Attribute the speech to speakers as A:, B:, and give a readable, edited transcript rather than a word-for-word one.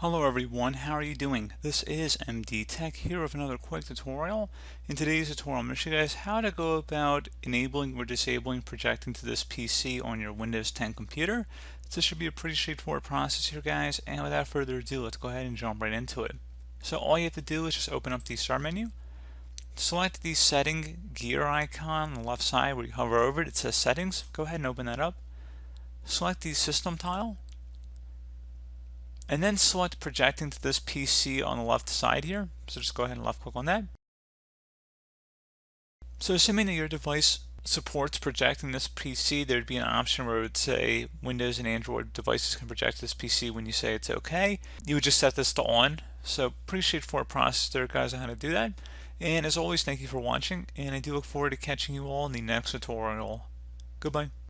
A: Hello everyone, how are you doing? This is MD Tech here with another quick tutorial. In today's tutorial, I'm going to show you guys how to go about enabling or disabling projecting to this PC on your Windows 10 computer. This should be a pretty straightforward process here, guys, and without further ado, let's go ahead and jump right into it. So all you have to do is just open up the Start menu, select the setting gear icon on the left side where you hover over it. It says Settings. Go ahead and open that up. Select the System tile, and then select projecting to this PC on the left side here. So just go ahead and left click on that. So assuming that your device supports projecting this PC, there'd be an option where it would say Windows and Android devices can project this PC when you say it's okay. You would just set this to on. So pretty straightforward process there, guys, on how to do that. And as always, thank you for watching, and I do look forward to catching you all in the next tutorial. Goodbye.